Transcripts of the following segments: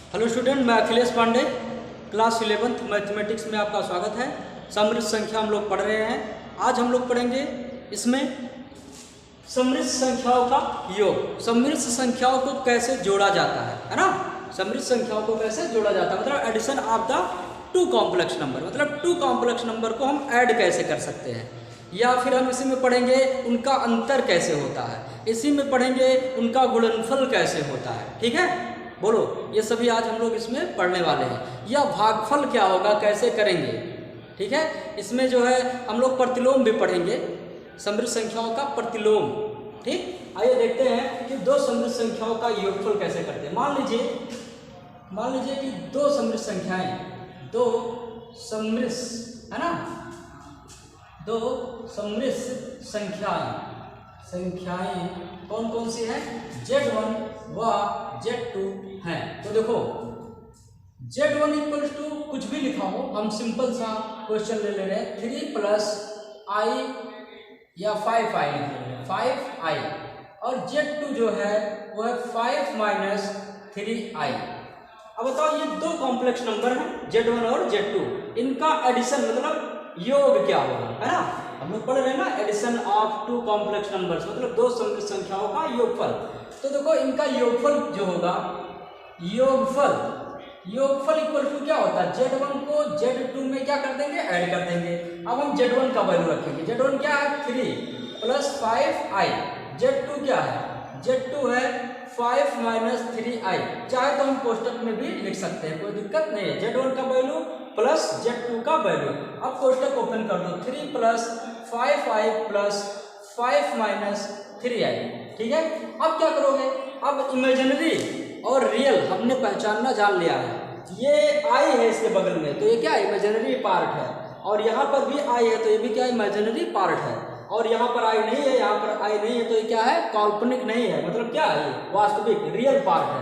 Hello student, मैं Akhilesh Pandey, class 11th mathematics में आपका स्वागत है। समृद्ध संख्या हम लोग पढ़ रहे हैं। आज हम लोग पढ़ेंगे इसमें समृद्ध संख्याओं का योग। समृद्ध संख्याओं को कैसे जोड़ा जाता है ना। समृद्ध संख्याओं को कैसे जोड़ा जाता है मतलब addition of the two complex number, मतलब टू कॉम्प्लेक्स नंबर को हम ऐड कैसे कर सकते हैं, या फिर हम इसी में पढ़ेंगे उनका अंतर कैसे होता है, इसी में पढ़ेंगे उनका गुणनफल कैसे होता है। ठीक है, बोलो, ये सभी आज हम लोग इसमें पढ़ने वाले हैं। या भागफल क्या होगा, कैसे करेंगे। ठीक है, इसमें जो है हम लोग प्रतिलोम भी पढ़ेंगे, समृद्ध संख्याओं का प्रतिलोम। ठीक, आइए देखते हैं कि दो समृद्ध संख्याओं का योगफल कैसे करते हैं। मान लीजिए कि दो समृद्ध संख्याएं, दो समृद्ध है ना, दो समृद्ध संख्याएं कौन कौन सी हैं, Z1 व Z2 हैं। तो देखो Z1 इक्वल टू कुछ भी लिखा हो, हम सिंपल सा क्वेश्चन ले रहे हैं, 3 प्लस i या 5i लिख रहे हैं, 5i। और Z2 जो है वो है 5 माइनस 3i। अब बताओ, ये दो कॉम्प्लेक्स नंबर हैं Z1 और Z2, इनका एडिशन मतलब योग क्या होगा, है ना। हम लोग पढ़ रहे हैं ना, addition of two complex numbers मतलब दो समृद्ध संख्याओं का योगफल। तो देखो इनका योगफल जो होगा, योगफल इक्वल टू क्या होता है, Z1 को Z2 में क्या कर देंगे, ऐड कर देंगे। अब हम Z1 का वैल्यू रखेंगे। Z1 क्या है, 3 प्लस 5i। Z2 क्या है, Z2 है 5 माइनस 3i। चाहे तो हम कोष्टक में भी लिख सकते हैं, कोई दिक्कत नहीं है। Z1 का वैल्यू प्लस Z2 का वैल्यू। अब कोष्टक ओपन कर दो, 3 plus 5i plus 5 minus 3i। ठीक है, अब क्या करोगे, अब इमेजिनरी और रियल हमने पहचानना जान लिया है। ये i है इसके बगल में, तो ये क्या इमेजिनरी पार्ट है, और यहाँ पर भी i है, तो ये भी क्या इमेजिनरी पार्ट है। और यहाँ पर i नहीं है, यहाँ पर i नहीं है, तो ये क्या है, काल्पनिक नहीं है, मतलब क्या है, ये वास्तविक रियल पार्ट है।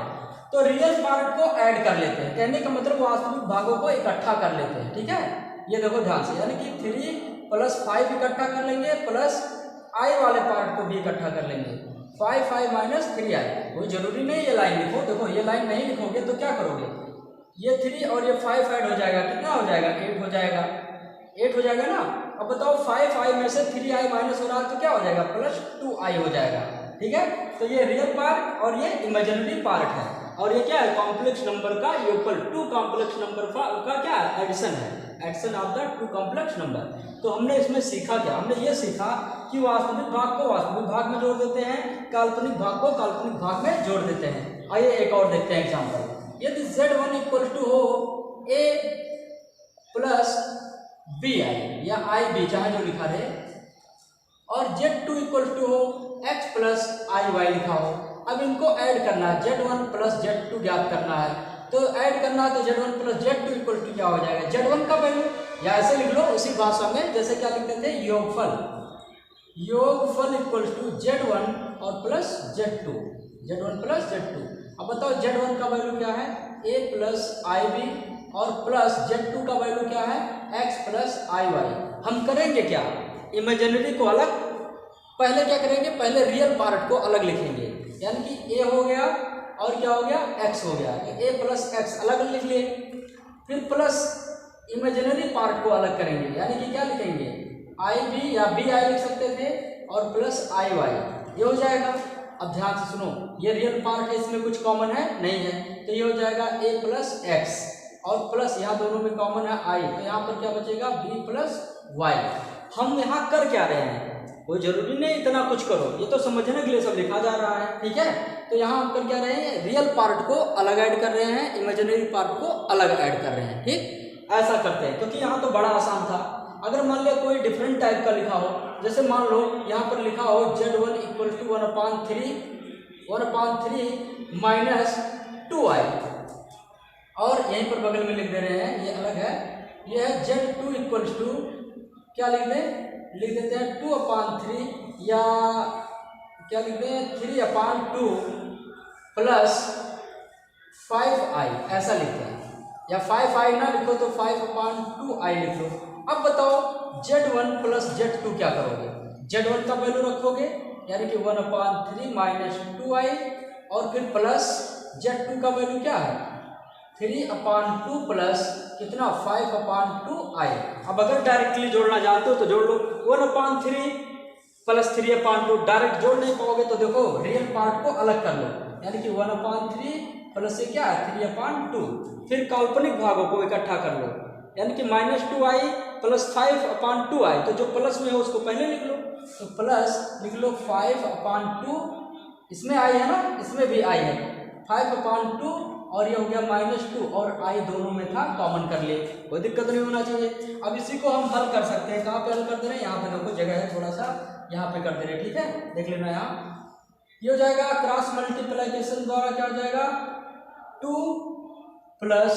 तो रियल पार्ट को ऐड कर लेते हैं, कहने का मतलब वास्तविक भागों को इकट्ठा कर लेते हैं। ठीक है, ये देखो ध्यान से, यानी कि 3 प्लस 5 इकट्ठा कर लेंगे, प्लस i वाले पार्ट को भी इकट्ठा कर लेंगे, 5i माइनस 3i। कोई जरूरी नहीं ये लाइन लिखो, देखो ये लाइन नहीं लिखोगे तो क्या करोगे, ये 3 और ये 5 ऐड हो जाएगा, कितना हो जाएगा, 8 हो जाएगा, 8 हो जाएगा ना। अब बताओ 5i में से 3i माइनस हो रहा है तो क्या हो जाएगा, प्लस 2i हो जाएगा। ठीक है, तो ये रियल पार्ट और ये इमेजिनरी पार्ट है, और ये क्या है, कॉम्प्लेक्स नंबर का योगफल, टू कॉम्प्लेक्स नंबर का क्या है, एडिशन है, addition of the two complex number. तो हमने इसमें सीखा क्या, हमने ये सीखा कि वास्तविक भाग को वास्तविक भाग में जोड़ देते हैं, काल्पनिक भाग को काल्पनिक भाग में जोड़ देते हैं। आइए एक और देखते हैं एग्जांपल। यदि Z1 इक्वल टू हो a प्लस bi या ib, चाहे जो लिखा रहे, और Z2 इक्वल टू हो x प्लस iy लिखा हो। अब इनको ऐड करना है, Z1 प्लस Z2 ज्ञात करना है, तो ऐड करना है, तो Z1 plus Z2 equal to क्या हो जाएगा, Z1 का वैल्यू, या ऐसे लिख लो उसी भाषा में जैसे क्या लिखते थे, योगफल इक्वल टू Z1 और plus Z2, Z1 plus Z2। अब बताओ Z1 का वैल्यू क्या है, a प्लस ib, और प्लस Z2 का वैल्यू क्या है, x प्लस iy। हम करेंगे क्या, इमेजिनरी को अलग, पहले क्या करेंगे, पहले रियल पार्ट को अलग लिखेंगे, यानी कि a हो गया और क्या हो गया, x हो गया, a प्लस x अलग लिख लिए, फिर प्लस इमेजिनरी पार्ट को अलग करेंगे, यानी कि क्या लिखेंगे, ib या bi लिख सकते थे, और प्लस iy, ये हो जाएगा। अब ध्यान से सुनो, ये रियल पार्ट है, इसमें कुछ कॉमन है नहीं है, तो ये हो जाएगा a प्लस x, और प्लस यहाँ दोनों में कॉमन है i, तो यहाँ पर क्या बचेगा, b प्लस y। हम यहाँ कर क्या रहे हैं, कोई जरूरी नहीं इतना कुछ करो, ये तो समझने के लिए सब लिखा जा रहा है। ठीक है, तो यहाँ हम कर क्या रहे हैं, रियल पार्ट को अलग ऐड कर रहे हैं, इमेजिनरी पार्ट को अलग ऐड कर रहे हैं। ठीक, ऐसा करते हैं, क्योंकि यहाँ तो बड़ा आसान था। अगर मान लिया कोई डिफरेंट टाइप का लिखा हो, जैसे मान लो यहाँ पर लिखा हो Z1 equal to 1/3 minus 2i, और यहीं पर बगल में लिख दे रहे हैं, ये अलग है, ये है Z2 इक्वल टू क्या लिख देते हैं 2/3, या क्या लिख दें 3/2 प्लस 5i, ऐसा लिखते हैं, या 5i ना लिखो तो 5/2i लिख लो। अब बताओ Z1 प्लस Z2 क्या करोगे, Z1 का वैल्यू रखोगे, यानी कि 1/3 माइनस 2i, और फिर प्लस Z2 का वैल्यू क्या है 3/2 प्लस कितना 5/2 आई। अब अगर डायरेक्टली जोड़ना जानते हो तो जोड़ लो, 1/3 प्लस 3/2 डायरेक्ट जोड़ नहीं पाओगे तो देखो रियल पार्ट को अलग कर लो, यानी कि 1/3 प्लस से क्या है 3/2, फिर काल्पनिक भागों को इकट्ठा कर लो, यानी कि -2i प्लस 5/2 आई। तो जो प्लस में है उसको पहले लिख लो, तो प्लस लिख लो 5/2, इसमें आई है ना, इसमें भी आई है 5/2 और ये हो गया -2 और आई दोनों में था, कॉमन कर लिए, कोई दिक्कत नहीं होना चाहिए। अब इसी को हम हल कर सकते हैं, कहाँ पे हल कर दे रहे हैं, यहाँ पे देखो जगह है थोड़ा सा, यहाँ पे कर दे रहे हैं, ठीक है, देख लेना। यहाँ ये हो जाएगा क्रॉस मल्टीप्लिकेशन द्वारा क्या हो जाएगा 2 प्लस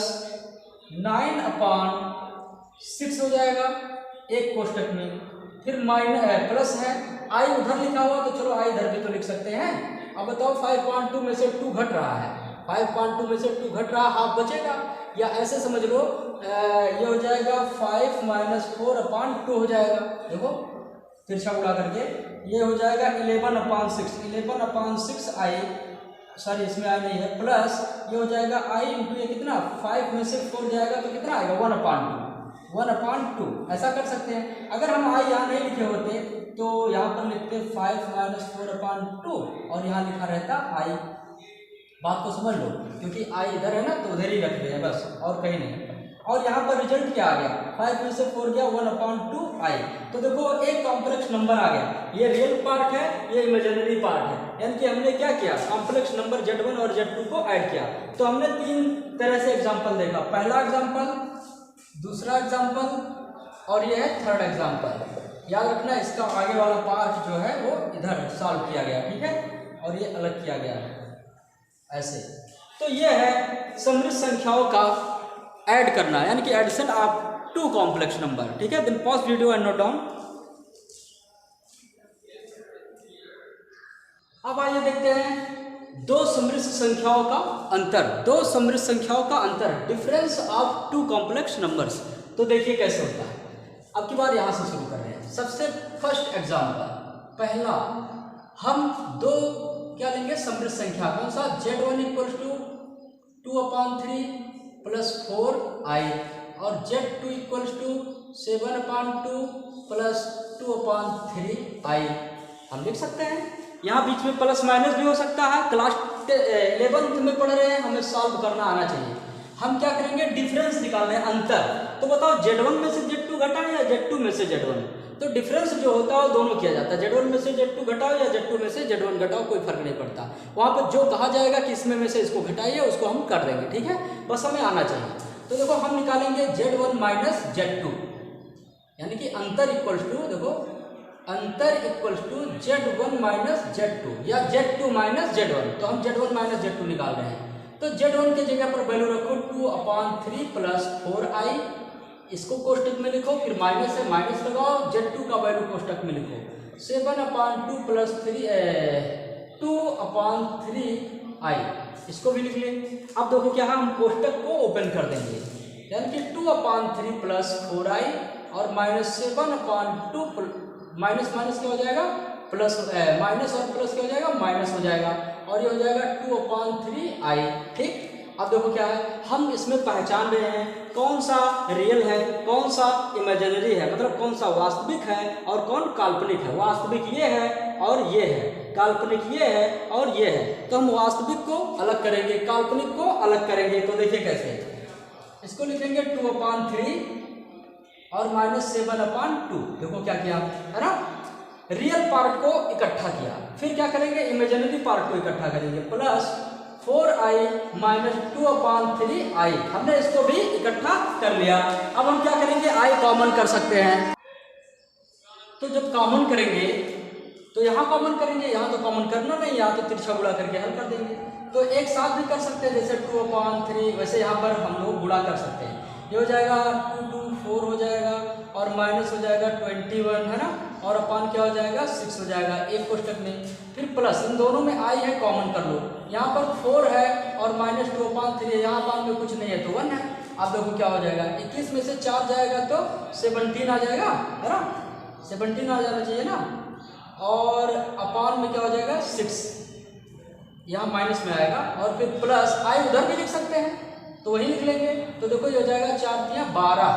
9/6 हो जाएगा एक कोष्टक में, फिर माइनस है प्लस है, आई उधर लिखा हुआ तो चलो आई इधर भी तो लिख सकते हैं। अब बताओ 5/2 में से 2 घट रहा है, 5/2 में से 2 घट रहा, हाफ बचेगा, या ऐसे समझ लो ये हो जाएगा 5 - 4/2 हो जाएगा, देखो तिरछा उड़ा करके ये हो जाएगा 11/6, 11/6 आई, सॉरी इसमें आई नहीं है, प्लस ये हो जाएगा आई इंटू ये कितना 5 में से 4 जाएगा तो कितना आएगा 1/2, ऐसा कर सकते हैं। अगर हम आई यहाँ नहीं लिखे होते तो यहाँ पर लिखते 5 - 4/2 और यहाँ लिखा रहता आई। बात को समझ लो, क्योंकि आई इधर है ना तो उधर ही रखते हैं बस, और कहीं नहीं। और यहाँ पर रिजल्ट क्या आ गया 5 में से 4 गया 1/2 आई। तो देखो एक कॉम्प्लेक्स नंबर आ गया, ये रियल पार्ट है, ये इमेजिनरी पार्ट है, यानी कि हमने क्या किया कॉम्प्लेक्स नंबर Z1 और Z2 को ऐड किया। तो हमने 3 तरह से एग्जाम्पल देखा, पहला एग्जाम्पल, दूसरा एग्जाम्पल और ये है थर्ड एग्जाम्पल। याद रखना इसका आगे वाला पार्ट जो है वो इधर सॉल्व किया गया, ठीक है, और ये अलग किया गया है ऐसे। तो ये है समृद्ध संख्याओं का ऐड करना, यानी कि एडिशन ऑफ 2 कॉम्प्लेक्स नंबर, ठीक है। Then pause video and note down. अब आइए देखते हैं 2 समृद्ध संख्याओं का अंतर, 2 समृद्ध संख्याओं का अंतर, डिफरेंस ऑफ 2 कॉम्प्लेक्स नंबर्स। तो देखिए कैसे होता है। अब की बार यहाँ से शुरू कर रहे हैं। सबसे फर्स्ट एग्जाम्पल, पहला हम 2 क्या लेंगे समृद्ध संख्या, कौन सा Z1 = 2/3 प्लस 4i और Z2 = 7/2 प्लस 2/3i। हम लिख सकते हैं, यहाँ बीच में प्लस माइनस भी हो सकता है। क्लास 11th में पढ़ रहे हैं, हमें सॉल्व करना आना चाहिए। हम क्या करेंगे डिफरेंस निकालना है, अंतर। तो बताओ Z1 में से Z2 घटाएं या Z2 में से Z1, तो डिफरेंस जो होता है वो दोनों किया जाता है, Z1 में से Z2 घटाओ या Z2 में से Z1 घटाओ, कोई फर्क नहीं पड़ता। वहाँ पर जो कहा जाएगा कि इसमें में से इसको घटाइए उसको हम कर देंगे, ठीक है, बस हमें आना चाहिए। तो देखो हम निकालेंगे Z1 माइनस Z2, यानी कि अंतर इक्वल्स टू, देखो अंतर equals to Z1 minus Z2 या Z2 माइनस Z1। तो हम Z1 माइनस Z2 निकाल रहे हैं, तो Z1 की जगह पर वैल्यू रखो 2/3 प्लस 4i, इसको कोष्टक में लिखो, फिर माइनस है माइनस लगाओ, Z2 का वैल्यू कोष्टक में लिखो 7/2 प्लस 2/3i, इसको भी लिख लें। अब देखो क्या है, हम कोष्टक को ओपन कर देंगे, यानी कि 2/3 प्लस 4i और -7/2 माइनस माइनस क्या हो जाएगा प्लस, माइनस और प्लस क्या हो जाएगा माइनस हो जाएगा, और ये हो जाएगा 2/3i, ठीक। अब देखो क्या है, हम इसमें पहचान रहे हैं कौन सा रियल है कौन सा इमेजिनरी है, मतलब कौन सा वास्तविक है और कौन काल्पनिक है। वास्तविक ये है और ये है, काल्पनिक ये है और ये है। तो हम वास्तविक को अलग करेंगे, काल्पनिक को अलग करेंगे। तो देखिए कैसे, इसको लिखेंगे 2/3 और -7/2। देखो क्या किया है ना, रियल पार्ट को इकट्ठा किया, फिर क्या करेंगे इमेजिनरी पार्ट को इकट्ठा करेंगे, प्लस 4i माइनस 2/3i, हमने इसको भी इकट्ठा कर लिया। अब हम क्या करेंगे i कॉमन कर सकते हैं, तो जब कॉमन करेंगे तो यहाँ कॉमन करेंगे, यहाँ तो कॉमन करना नहीं, यहाँ तो तिरछा गुणा करके हल कर देंगे। तो एक साथ भी कर सकते हैं, जैसे 2/3, वैसे यहाँ पर हम लोग गुणा कर सकते हैं। ये हो जाएगा 2 4 हो जाएगा और माइनस हो जाएगा 21 है ना, और अपान क्या हो जाएगा 6 हो जाएगा एक कोष्टक में, फिर प्लस इन दोनों में आई है कॉमन कर लो, यहाँ पर 4 है और -2/3 है, यहाँ अपान में कुछ नहीं है तो 1 है। अब देखो क्या हो जाएगा, 21 में से 4 जाएगा तो 17 आ जाएगा, है ना, 17 आ जाना चाहिए ना, और अपान में क्या हो जाएगा 6, यहाँ माइनस में आएगा, और फिर प्लस आई उधर भी लिख सकते हैं। तो वही लिख लेंगे। तो देखो ये हो जाएगा 4 तिया 12,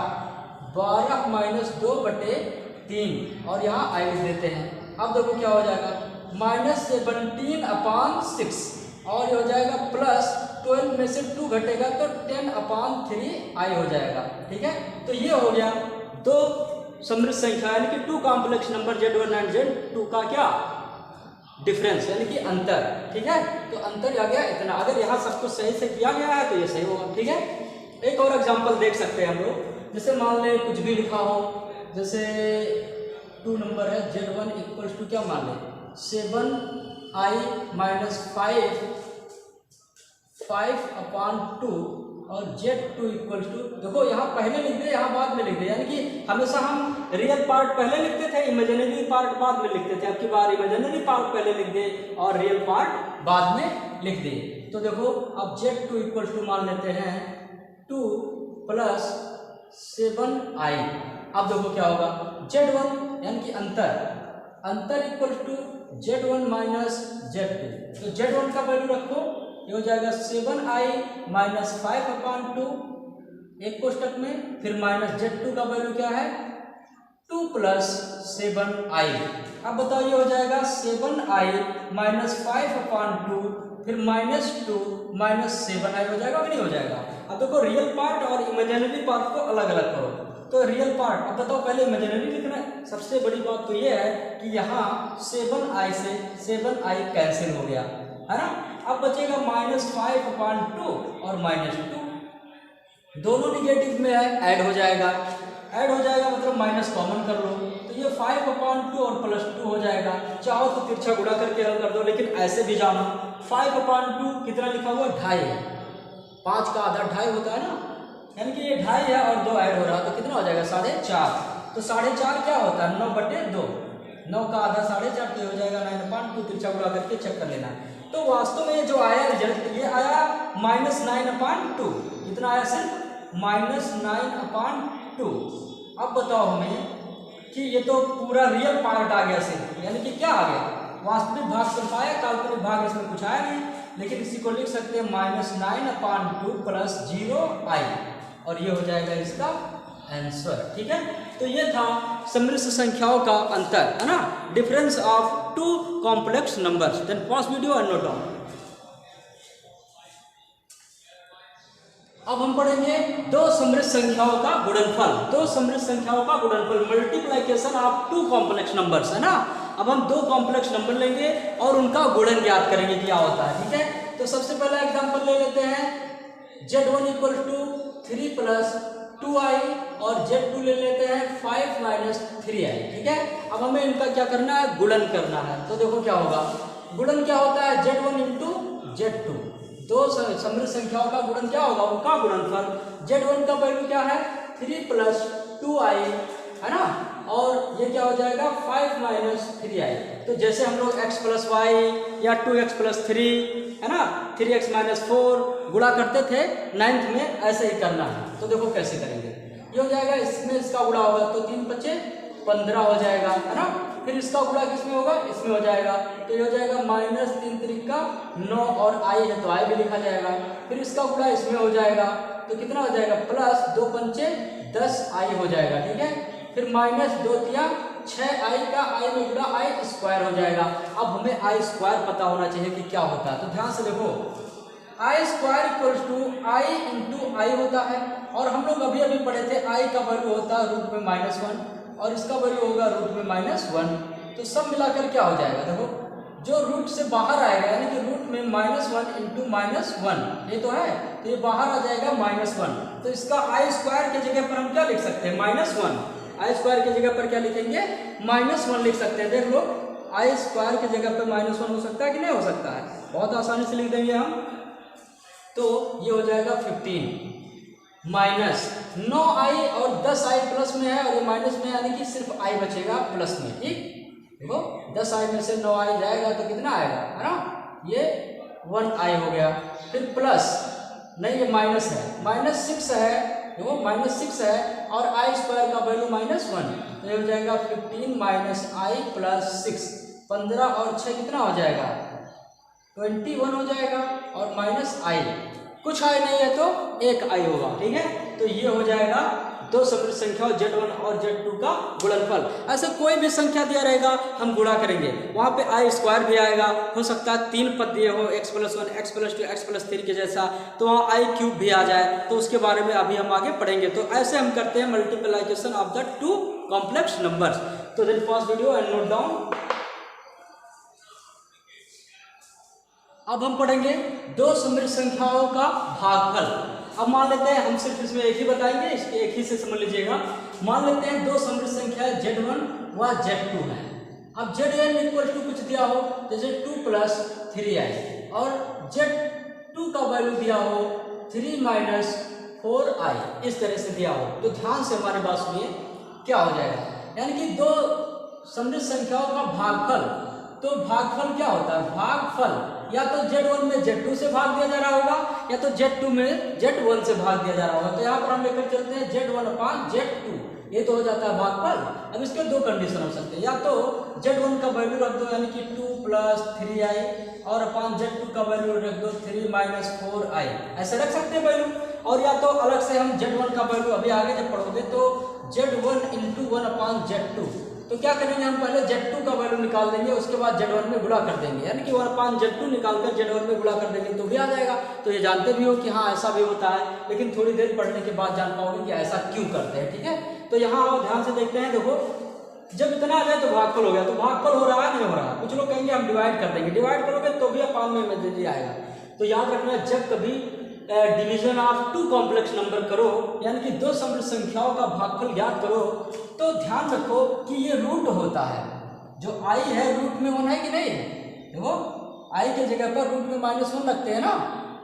12 माइनस 2/3 और यहाँ आई लिख देते हैं। अब देखो क्या हो जाएगा -17/6 और ये हो जाएगा प्लस 12 में से 2 घटेगा तो 10/3 आई हो जाएगा। ठीक है, तो ये हो गया दो समृद्ध संख्या यानी कि 2 complex number Z1 and Z2 का क्या डिफरेंस यानी कि अंतर। ठीक है, तो अंतर आ गया इतना। अगर यहाँ सब कुछ सही से किया गया है तो ये सही होगा। ठीक है, एक और एग्जांपल देख सकते हैं हम लोग। जैसे मान लें कुछ भी लिखा हो, जैसे 2 नंबर है Z1 इक्वल्स टू क्या मान लें 7i - 5/2 और Z2 इक्वल्स टू, देखो यहाँ पहले लिख दे यहाँ बाद में लिख दे, यानी कि हमेशा हम रियल पार्ट पहले लिखते थे, इमेजिनरी पार्ट बाद में लिखते थे। अब की बार इमेजिनरी पार्ट पहले लिख दे और रियल पार्ट बाद में लिख दे। तो देखो अब Z2 इक्वल्स टू मान लेते हैं 2 + 7i। अब देखो क्या होगा Z1 यानी कि अंतर इक्वल्स टू Z1 - Z2। तो Z1 का वैल्यू रखो, ये हो जाएगा 7i - 5/2 एक कोष्टक में, फिर माइनस Z2 का वैल्यू क्या है 2 + 7i। अब बताओ ये हो जाएगा 7i - 5/2 फिर -2 - 7i हो जाएगा कि नहीं हो जाएगा। अब देखो रियल पार्ट और इमेजिनरी पार्ट को अलग अलग करो। तो रियल पार्ट, अब बताओ पहले इमेजिनरी लिखना है। सबसे बड़ी बात तो ये है कि यहाँ 7i से 7i कैंसिल हो गया है ना। अब बचेगा -5/2 और -2, दोनों निगेटिव में है, ऐड हो जाएगा मतलब माइनस कॉमन कर लो। तो ये 5/2 और +2 हो जाएगा। चाहो तो तिरछा गुणा करके हल कर दो, लेकिन ऐसे भी जानो 5/2 कितना लिखा हुआ 2.5 है, 5 का आधा 2.5 होता है ना, यानी कि ये 2.5 है और 2 ऐड हो रहा है तो कितना हो जाएगा 4.5। तो 4.5 क्या होता है 9/2, 9 का आधा 4.5 तो हो जाएगा 9/2। तिरछा गुणा करके चेक कर लेना। तो वास्तव में ये जो आया रिजल्ट ये आया -9/2, कितना आया सिर्फ -9/2। अब बताओ हमें कि ये तो पूरा रियल पार्ट आ गया सिर्फ, यानी कि क्या आ गया वास्तविक भाग सिर्फ आया, काल्पनिक भाग इसमें कुछ आया नहीं। लेकिन इसी को लिख सकते हैं -9/2 + 0i और ये हो जाएगा इसका आंसर। ठीक है, तो ये था समृद्ध संख्याओं का अंतर, है ना, difference of 2 complex numbers. Then pause video and note down. अब हम पढ़ेंगे दो समृद्ध संख्याओं का गुणनफल। दो समृद्ध संख्याओं का गुणनफल, मल्टीप्लिकेशन ऑफ 2 कॉम्प्लेक्स नंबर्स, है ना। अब हम 2 कॉम्प्लेक्स नंबर लेंगे और उनका गुणन ज्ञात करेंगे क्या होता है। ठीक है, तो सबसे पहला एग्जांपल ले लेते हैं Z1 = 3 + 2i और Z2 ले लेते हैं 5 - 3i। ठीक है, अब हमें इनका क्या करना है गुणन करना है। तो देखो क्या होगा, गुणन क्या होता है Z1 × Z2। दो समृद्ध संख्याओं का गुणन क्या होगा, उनका गुणनफल। Z1 का वैल्यू क्या है 3 + 2i, है ना, और ये क्या हो जाएगा 5 - 3i। तो जैसे हम लोग x + y या 2x + 3, है ना, 3x - 4 गुणा करते थे 9th में, ऐसे ही करना है। तो देखो कैसे करेंगे, ये हो जाएगा इसमें इसका गुणा होगा तो 3 × 5 = 15 हो जाएगा, है ना। फिर इसका गुणा किसमें होगा, इसमें हो जाएगा, तो ये हो जाएगा -3 × 9 और i है तो i भी लिखा जाएगा। फिर इसका गुणा इसमें हो जाएगा तो कितना हो जाएगा +2 × 5 = 10i हो जाएगा। ठीक है, फिर -2 × 6i का i में गुणा i² हो जाएगा। अब हमें i² पता होना चाहिए कि क्या होता है। तो ध्यान से देखो i² = i × i होता है, और हम लोग अभी पढ़े थे i का वैल्यू होता है रूट में -1 और इसका वैल्यू होगा रूट में -1। तो सब मिलाकर क्या हो जाएगा, देखो जो रूट से बाहर आएगा यानी कि रूट में -1 × -1 ये तो है, तो ये बाहर आ जाएगा -1। तो इसका i² की जगह पर हम क्या लिख सकते हैं -1। i² की जगह पर क्या लिखेंगे -1 लिख सकते हैं। देख लो i² की जगह पर -1 हो सकता है कि नहीं हो सकता है, बहुत आसानी से लिख देंगे हम। तो ये हो जाएगा 15 -9i और 10i प्लस में है और ये माइनस में, यानी कि सिर्फ i बचेगा प्लस में। ठीक, देखो 10i में से 9i जाएगा तो कितना आएगा, है ना, ये 1i हो गया। फिर प्लस नहीं, ये माइनस है, -6 है, देखो -6 है और i² का वैल्यू -1, तो ये हो जाएगा 15 - i + 6। 15 और 6 कितना हो जाएगा 21 हो जाएगा और -i कुछ आई नहीं है तो एक आई होगा, ठीक है। तो ये हो जाएगा दो समृद्ध संख्याओं Z1 और Z2 का गुणनफल। ऐसे कोई भी संख्या दिया रहेगा हम गुणा करेंगे, वहाँ पे आई स्क्वायर भी आएगा, हो सकता है 3 पद दिए हो x+1 x+2 x+3 के जैसा, तो वहाँ आई क्यूब भी आ जाए, तो उसके बारे में अभी हम आगे पढ़ेंगे। तो ऐसे हम करते हैं multiplication of the two complex numbers. तो then pause video and note down. अब हम पढ़ेंगे दो समृद्ध संख्याओं का भागफल। अब मान लेते हैं हम सिर्फ इसमें एक ही बताएंगे, इसके एक ही से समझ लीजिएगा। मान लेते हैं दो समृद्ध संख्या Z1 व Z2 है। अब Zn इक्वल टू कुछ दिया हो जैसे 2 + 3i और Z2 का वैल्यू दिया हो 3 - 4i, इस तरह से दिया हो। तो ध्यान से हमारी बात सुनिए, क्या हो जाएगा, यानी कि दो समृद्ध संख्याओं का भागफल। तो भागफल क्या होता है, भागफल या तो Z1 में Z2 से भाग दिया जा रहा होगा या तो Z2 में Z1 से भाग दिया जा रहा होगा। तो यहाँ पर हम लेकर चलते हैं Z1/Z2, ये तो हो जाता है भागफल। अब इसके दो कंडीशन हो सकते हैं, या तो Z1 का वैल्यू रख दो यानी कि 2 + 3i और अपान Z2 का वैल्यू रख दो 3 - 4i, ऐसे रख सकते हैं वैल्यू। और या तो अलग से हम Z1 का वैल्यू अभी आगे जब पढ़ोगे तो Z1 × 1/Z2, तो क्या करेंगे हम पहले Z2 का वैल्यू निकाल देंगे, उसके बाद Z1 में गुणा कर देंगे, यानी कि 1/Z2 निकालकर Z1 में गुणा कर देंगे तो भी आ जाएगा। तो ये जानते भी हो कि हाँ ऐसा भी होता है, लेकिन थोड़ी देर पढ़ने के बाद जान पाओगे कि ऐसा क्यों करते हैं, ठीक है। तो यहाँ आओ ध्यान से देखते हैं, देखो जब इतना आ जाए तो भागफल हो गया, तो भागफल हो रहा है नहीं हो रहा। कुछ लोग कहेंगे हम डिवाइड कर देंगे, डिवाइड करोगे तो भी अपान में मेजर आएगा। तो याद रखना, जब कभी division of two complex number करो, यानी कि दो समृद्ध संख्याओं का भागफल ज्ञात करो, तो ध्यान रखो कि ये रूट होता है। जो आई है रूट में 1 है कि नहीं, देखो आई के जगह पर रूट में -1 रखते हैं ना,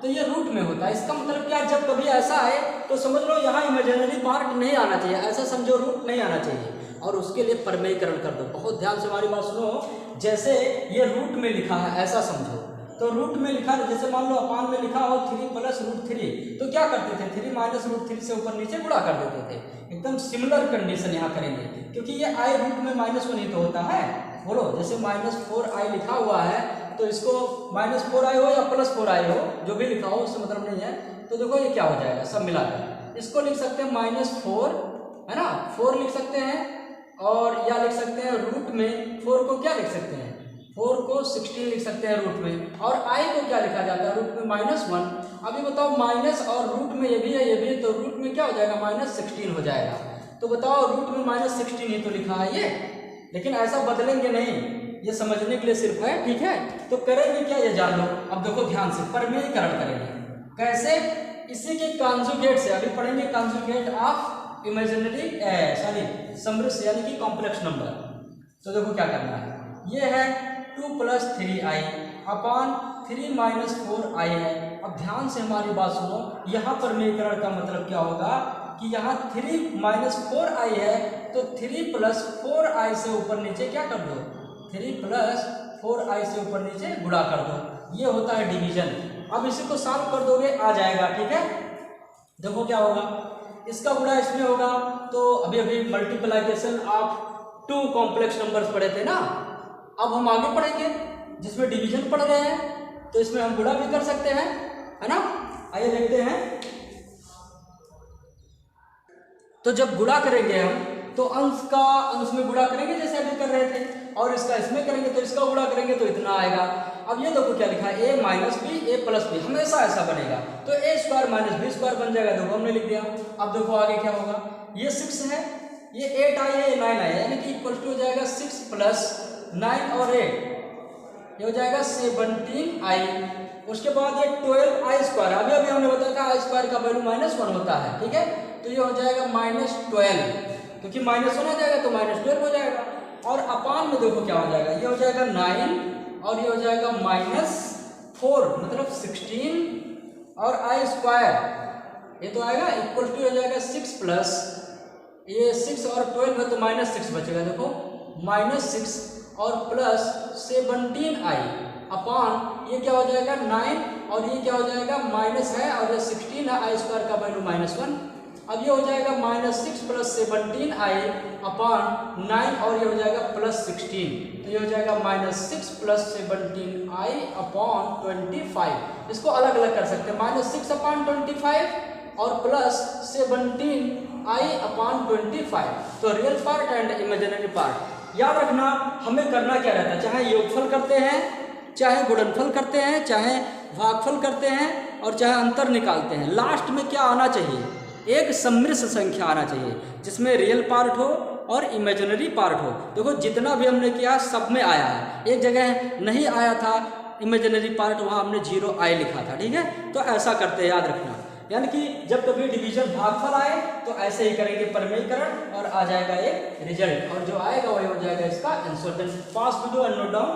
तो ये रूट में होता है। इसका मतलब क्या, जब कभी ऐसा आए तो समझ लो यहाँ इमेजिनरी पार्ट नहीं आना चाहिए, ऐसा समझो रूट नहीं आना चाहिए, और उसके लिए प्रमेयीकरण कर दो। बहुत ध्यान से हमारी बात सुनो, जैसे ये रूट में लिखा है ऐसा समझो, तो रूट में लिखा है, जैसे मान लो अपान में लिखा हो 3 + √3, तो क्या करते थे 3 - √3 से ऊपर नीचे गुणा कर देते थे। एकदम सिमिलर कंडीशन यहाँ करेंगे, क्योंकि ये आई रूट में -1 ही तो होता है। बोलो जैसे -4i लिखा हुआ है, तो इसको -4i हो या +4i हो, जो भी लिखा हो उससे मतलब नहीं है। तो देखो ये क्या हो जाएगा, सब मिलाकर इसको लिख सकते हैं -4, है ना, 4 लिख सकते हैं, और या लिख सकते हैं रूट में 4 को क्या लिख सकते हैं, 4 को 16 लिख सकते हैं रूट में, और i को क्या लिखा जाता है रूट में -1। अभी बताओ माइनस और रूट में ये भी है ये भी है, तो रूट में क्या हो जाएगा -16 हो जाएगा। तो बताओ रूट में -16 ही तो लिखा है ये, लेकिन ऐसा बदलेंगे नहीं, ये समझने के लिए सिर्फ है, ठीक है। तो करेंगे क्या ये जान लो। अब देखो ध्यान से प्रमेयीकरण करेंगे, कैसे, इसी के कॉन्जुगेट से अभी पढ़ेंगे, कॉन्जुगेट ऑफ इमेजिनरी समृद्ध यानी कि कॉम्प्लेक्स नंबर। तो देखो क्या करना है, ये है 2 + 3i अपान 3 - 4i है। अब ध्यान से हमारी बात सुनो, यहाँ पर प्रमेयीकरण का मतलब क्या होगा कि यहाँ 3 - 4i है, तो 3 + 4i से ऊपर नीचे क्या कर दो, 3 + 4i से ऊपर नीचे गुणा कर दो, ये होता है डिवीजन। अब इसी को सॉल्व कर दोगे आ जाएगा, ठीक है। देखो क्या होगा, इसका गुणा इसमें होगा, तो अभी अभी multiplication of two complex numbers पढ़े थे ना, अब हम आगे पढ़ेंगे जिसमें डिवीजन पढ़ रहे हैं, तो इसमें हम गुणा भी कर सकते हैं, है ना। आइए देखते हैं। तो जब गुणा करेंगे हम, तो अंश का अंश में गुणा करेंगे जैसे अभी कर रहे थे, और इसका इसमें करेंगे तो इसका गुणा करेंगे तो इतना आएगा। अब ये देखो क्या लिखा है, a - b a + b, हमेशा ऐसा बनेगा, तो a² - b² बन जाएगा। देखो हमने लिख दिया। अब देखो आगे क्या होगा, ये 6 है, ये 8i है, ये 9i है, यानी कि इक्वल टू हो जाएगा 6 + 9 और 8, ये हो जाएगा 17i। उसके बाद ये 12i², अभी अभी हमने बताया था i² का वैल्यू -1 होता है, ठीक है। तो ये हो जाएगा -12, क्योंकि -1 आ जाएगा तो -12 हो जाएगा। और अपान में देखो क्या हो जाएगा, ये हो जाएगा 9 और ये हो जाएगा -4, मतलब 16 और i², ये तो आएगा इक्वल टू हो जाएगा 6 प्लस ये 6 और 12 है तो -6 बचेगा। देखो -6 और प्लस 17i अपान ये क्या हो जाएगा 9 और ये क्या हो जाएगा माइनस है और ये 16 है, i² का वैल्यू -1, अब ये हो जाएगा -6 + 17i अपॉन 9 और ये हो जाएगा +16, तो ये हो जाएगा -6 + 17i अपॉन 25। इसको अलग अलग कर सकते हैं, -6 अपॉन 25 और +17i अपॉन 25। तो real part and imaginary part याद रखना। हमें करना क्या रहता है, चाहे योगफल करते हैं, चाहे गुणनफल करते हैं, चाहे भागफल करते हैं और चाहे अंतर निकालते हैं, लास्ट में क्या आना चाहिए, एक सम्मिश्र संख्या आना चाहिए जिसमें रियल पार्ट हो और इमेजिनरी पार्ट हो। देखो जितना भी हमने किया सब में आया है, एक जगह नहीं आया था इमेजिनरी पार्ट, वहाँ हमने 0i लिखा था, ठीक है। तो ऐसा करते हैं, याद रखना। यानी कि जब कभी डिवीजन भागफल आए तो ऐसे ही करेंगे प्रमेयकरण और आ जाएगा एक रिजल्ट, और जो आएगा वही हो जाएगा इसका answer. Then pause video and note down